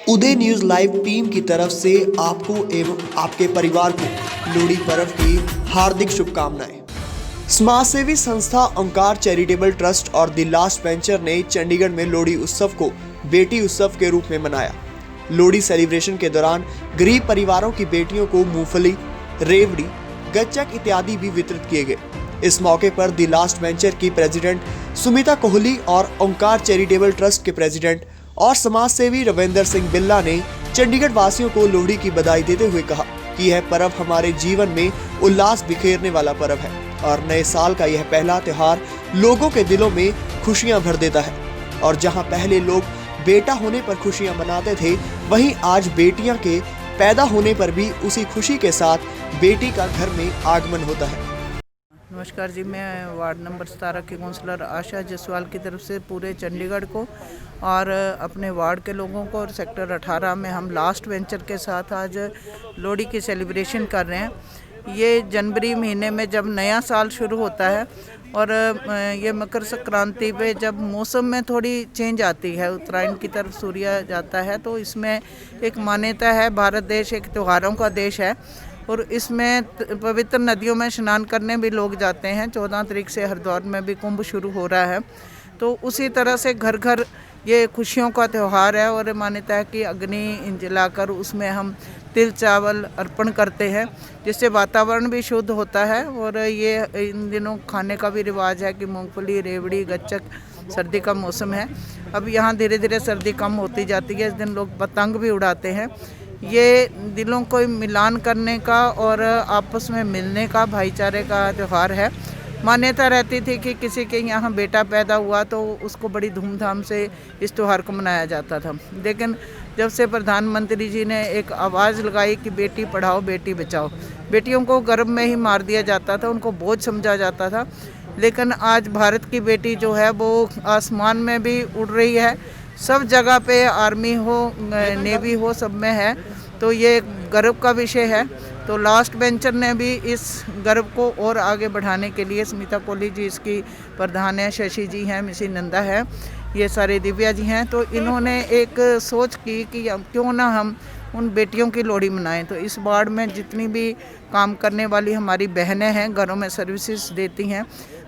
उदय news live team की तरफ से आपको एवं आपके परिवार को लोहड़ी पर्व की हार्दिक शुभकामनाएं। समाज सेवी संस्था ओंकार चैरिटेबल ट्रस्ट और द लास्ट वेंचर ने चंडीगढ़ में लोहड़ी उत्सव को बेटी उत्सव के रूप में मनाया। लोहड़ी सेलिब्रेशन के दौरान गरीब परिवारों की बेटियों को मूंगफली, रेवड़ी, गच्चक इत्यादि भी वितरित किए गए। इस मौके पर द लास्ट वेंचर की प्रेसिडेंट सुमिता कोहली और ओंकार चैरिटेबल ट्रस्ट के प्रेसिडेंट और समाज सेवी रविंदर सिंह बिल्ला ने चंडीगढ़ वासियों को लोहड़ी की बधाई देते हुए कहा कि यह पर्व हमारे जीवन में उल्लास बिखेरने वाला पर्व है और नए साल का यह पहला त्योहार लोगों के दिलों में खुशियां भर देता है। और जहां पहले लोग बेटा होने पर खुशियां मनाते थे, वहीं आज बेटियां के पैदा होने पर भी उसी खुशी के साथ बेटी का घर में आगमन होता है। नमस्कार जी, मैं वार्ड नंबर 17 की काउंसलर आशा जसवाल की तरफ से पूरे चंडीगढ़ को और अपने वार्ड के लोगों को और सेक्टर 18 में हम लास्ट वेंचर के साथ आज लोहड़ी की सेलिब्रेशन कर रहे हैं। ये जनवरी महीने में जब नया साल शुरू होता है और ये मकर संक्रांति पे जब मौसम में थोड़ी चेंज आती है, उत्तरायण की तरफ सूर्य जाता है, तो इसमें एक मान्यता है। भारत देश एक त्योहारों का देश है और इसमें पवित्र नदियों में स्नान करने भी लोग जाते हैं। 14 तारीख से हरिद्वार में भी कुंभ शुरू हो रहा है। तो उसी तरह से घर घर ये खुशियों का त्यौहार है और मान्यता है कि अग्नि जलाकर उसमें हम तिल चावल अर्पण करते हैं, जिससे वातावरण भी शुद्ध होता है। और ये इन दिनों खाने का भी रिवाज है कि मूंगफली, रेवड़ी, गच्चक, सर्दी का मौसम है। अब यहाँ धीरे धीरे सर्दी कम होती जाती है। इस दिन लोग पतंग भी उड़ाते हैं। ये दिलों को मिलान करने का और आपस में मिलने का, भाईचारे का त्यौहार है। मान्यता रहती थी कि किसी के यहाँ बेटा पैदा हुआ तो उसको बड़ी धूमधाम से इस त्यौहार को मनाया जाता था। लेकिन जब से प्रधानमंत्री जी ने एक आवाज़ लगाई कि बेटी पढ़ाओ बेटी बचाओ, बेटियों को गर्भ में ही मार दिया जाता था, उनको बोझ समझा जाता था। लेकिन आज भारत की बेटी जो है वो आसमान में भी उड़ रही है, सब जगह पे आर्मी हो, नेवी हो, सब में है। तो ये गर्व का विषय है। तो लास्ट वेंचर ने भी इस गर्व को और आगे बढ़ाने के लिए, स्मिता कोहली जी इसकी प्रधान है, शशि जी हैं, मिसी नंदा है, ये सारे दिव्या जी हैं। तो इन्होंने एक सोच की कि क्यों ना हम उन बेटियों की लोहड़ी मनाएं। तो इस वार्ड में जितनी भी काम करने वाली हमारी बहनें हैं, घरों में सर्विसेज देती हैं,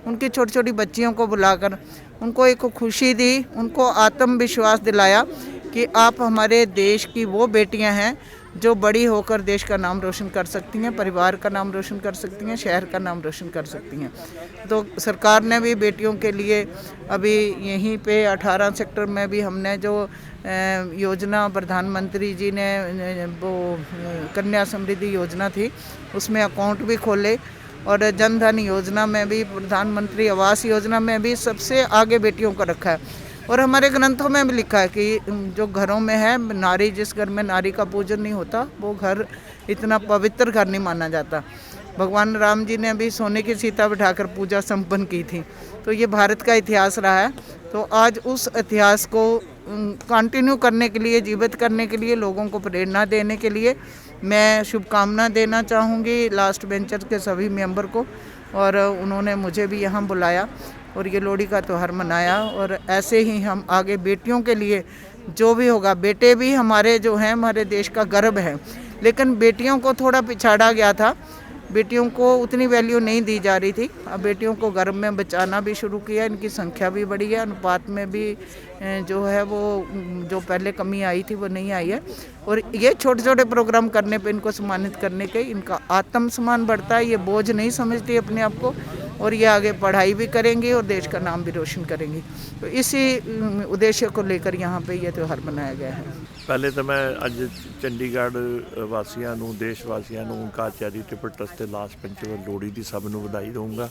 उनकी छोटी छोटी बच्चियों को बुलाकर उनको एक खुशी दी, उनको आत्मविश्वास दिलाया कि आप हमारे देश की वो बेटियां हैं जो बड़ी होकर देश का नाम रोशन कर सकती हैं, परिवार का नाम रोशन कर सकती हैं, शहर का नाम रोशन कर सकती हैं। तो सरकार ने भी बेटियों के लिए अभी यहीं पे 18 सेक्टर में भी हमने जो योजना प्रधानमंत्री जी ने वो कन्या समृद्धि योजना थी, उसमें अकाउंट भी खोले। और जनधन योजना में भी, प्रधानमंत्री आवास योजना में भी सबसे आगे बेटियों को रखा है। और हमारे ग्रंथों में भी लिखा है कि जो घरों में है नारी, जिस घर में नारी का पूजन नहीं होता वो घर इतना पवित्र घर नहीं माना जाता। भगवान राम जी ने भी सोने की सीता बिठाकर पूजा संपन्न की थी। तो ये भारत का इतिहास रहा है। तो आज उस इतिहास को कंटिन्यू करने के लिए, जीवित करने के लिए, लोगों को प्रेरणा देने के लिए मैं शुभकामना देना चाहूँगी लास्ट वेंचर के सभी मेंबर को। और उन्होंने मुझे भी यहाँ बुलाया और ये लोहड़ी का त्यौहार मनाया। और ऐसे ही हम आगे बेटियों के लिए जो भी होगा, बेटे भी हमारे जो हैं हमारे देश का गर्व है, लेकिन बेटियों को थोड़ा पिछाड़ा गया था, बेटियों को उतनी वैल्यू नहीं दी जा रही थी। अब बेटियों को गर्भ में बचाना भी शुरू किया, इनकी संख्या भी बढ़ी है, अनुपात में भी जो है वो जो पहले कमी आई थी वो नहीं आई है। और ये छोटे छोटे प्रोग्राम करने पे, इनको सम्मानित करने के, इनका आत्मसम्मान बढ़ता है, ये बोझ नहीं समझती अपने आप को, और ये आगे पढ़ाई भी करेंगी और देश का नाम भी रोशन करेंगी। तो इसी उद्देश्य को लेकर यहाँ पे ये त्यौहार मनाया गया है। पहले तो मैं अज चंडीगढ़ वासियों को, देश वासियों को ओंकार चैरिटेबल ट्रस्ट के लास्ट वेंचर लोहड़ी की सब नूं बधाई दूँगा।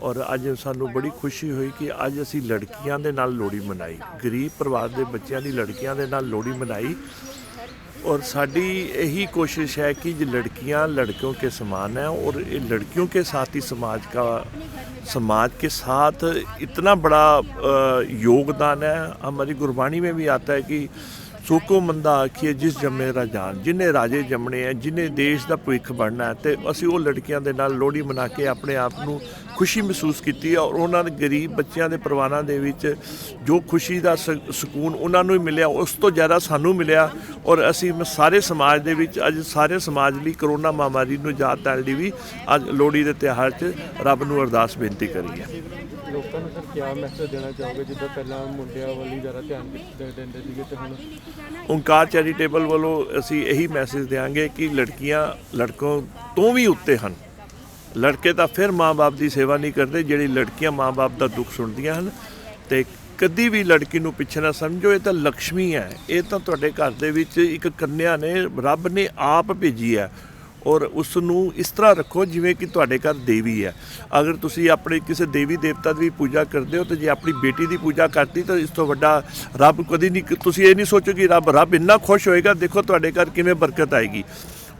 और अज सानू बड़ी खुशी हुई कि अज असी लड़कियां दे नाल लोहड़ी मनाई, गरीब परिवार के बच्चों की लड़कियां दे नाल लोहड़ी मनाई। और साड़ी यही कोशिश है कि जो लड़कियां लड़कों के समान हैं और ये लड़कियों के साथ ही समाज के साथ इतना बड़ा योगदान है। हमारी गुरबाणी में भी आता है कि सूको मंदा आखिए जिस जमे राजान, जिन्हें राजे जमने हैं, जिन्हें देश का भविख बनना है। तो असी वो लड़कियां दे नाल लोहड़ी मना के अपने आप को ਖੁਸ਼ੀ ਮਹਿਸੂਸ ਕੀਤੀ ਹੈ ਔਰ ਉਹਨਾਂ ਦੇ ਗਰੀਬ ਬੱਚਿਆਂ ਦੇ ਪਰਿਵਾਰਾਂ ਦੇ ਵਿੱਚ ਜੋ ਖੁਸ਼ੀ ਦਾ ਸਕੂਨ ਉਹਨਾਂ ਨੂੰ ਹੀ ਮਿਲਿਆ, ਉਸ ਤੋਂ ਜ਼ਿਆਦਾ ਸਾਨੂੰ ਮਿਲਿਆ। ਔਰ ਅਸੀਂ ਸਾਰੇ ਸਮਾਜ ਦੇ ਵਿੱਚ ਅੱਜ ਸਾਰੇ ਸਮਾਜ ਲਈ ਕਰੋਨਾ ਮਹਾਮਾਰੀ ਨੂੰ ਯਾਦ ਕਰਨ ਲਈ ਵੀ ਅੱਜ ਲੋਹੜੀ ਦੇ ਤਿਉਹਾਰ 'ਚ ਰੱਬ ਨੂੰ ਅਰਦਾਸ ਬੇਨਤੀ ਕਰੀ ਹੈ। ਲੋਕਾਂ ਨੂੰ ਸਰ ਕਿਆ ਮੈਸੇਜ ਦੇਣਾ ਚਾਹੋਗੇ, ਜਿੱਦਾਂ ਪਹਿਲਾਂ ਮੁੰਡਿਆਂ ਵੱਲ ਹੀ ਜ਼ਿਆਦਾ ਧਿਆਨ ਦਿੰਦੇ ਸੀਗੇ ਤੇ ਹੁਣ ਓਂਕਾਰ ਚੈਰੀਟੇਬਲ ਵੱਲੋਂ ਅਸੀਂ ਇਹੀ ਮੈਸੇਜ ਦਿਆਂਗੇ ਕਿ ਲੜਕੀਆਂ ਲੜਕੋਂ ਤੋਂ ਵੀ ਉੱਤੇ ਹਨ। ਲੜਕੇ ਤਾਂ ਫਿਰ ਮਾਂ-ਬਾਪ ਦੀ ਸੇਵਾ ਨਹੀਂ ਕਰਦੇ, ਜਿਹੜੀ ਲੜਕੀਆਂ ਮਾਂ-ਬਾਪ ਦਾ ਦੁੱਖ ਸੁਣਦੀਆਂ ਹਨ। ਅਤੇ ਕਦੀ ਵੀ ਲੜਕੀ ਨੂੰ ਪਿੱਛੇ ਨਾ ਸਮਝੋ, ਇਹ ਤਾਂ ਲਕਸ਼ਮੀ ਹੈ, ਇਹ ਤਾਂ ਤੁਹਾਡੇ ਘਰ ਦੇ ਵਿੱਚ ਇੱਕ ਕੰਨਿਆ ਨੇ, ਰੱਬ ਨੇ ਆਪ ਭੇਜੀ ਹੈ। ਔਰ ਉਸ ਨੂੰ ਇਸ ਤਰ੍ਹਾਂ ਰੱਖੋ ਜਿਵੇਂ ਕਿ ਤੁਹਾਡੇ ਘਰ ਦੇਵੀ ਹੈ। ਅਗਰ ਤੁਸੀਂ ਆਪਣੇ ਕਿਸੇ ਦੇਵੀ ਦੇਵਤਾ ਦੀ ਪੂਜਾ ਕਰਦੇ ਹੋ, ਤਾਂ ਜੇ ਆਪਣੀ ਬੇਟੀ ਦੀ ਪੂਜਾ ਕਰਤੀ ਤਾਂ ਇਸ ਤੋਂ ਵੱਡਾ ਰੱਬ ਕਦੀ ਨਹੀਂ। ਤੁਸੀਂ ਇਹ ਨਹੀਂ ਸੋਚੋ ਕਿ ਰੱਬ ਇੰਨਾ ਖੁਸ਼ ਹੋਏਗਾ, ਦੇਖੋ ਤੁਹਾਡੇ ਘਰ ਕਿਵੇਂ ਬਰਕਤ ਆਏਗੀ।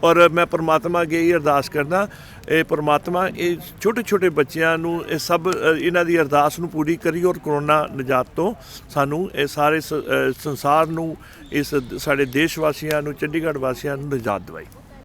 ਔਰ ਮੈਂ ਪਰਮਾਤਮਾ ਅੱਗੇ ਇਹ ਅਰਦਾਸ ਕਰਦਾ, ਇਹ ਪਰਮਾਤਮਾ ਇਹ ਛੋਟੇ ਛੋਟੇ ਬੱਚਿਆਂ ਨੂੰ ਇਹ ਸਭ ਇਹਨਾਂ ਦੀ ਅਰਦਾਸ ਨੂੰ ਪੂਰੀ ਕਰੀ ਔਰ ਕਰੋਨਾ ਨਿਜਾਤ ਤੋਂ ਸਾਨੂੰ ਇਹ ਸਾਰੇ ਸੰਸਾਰ ਨੂੰ, ਇਸ ਸਾਡੇ ਦੇਸ਼ ਵਾਸੀਆਂ ਨੂੰ, ਚੰਡੀਗੜ੍ਹ ਵਾਸੀਆਂ ਨੂੰ ਨਿਜਾਤ ਦਿਵਾਈ।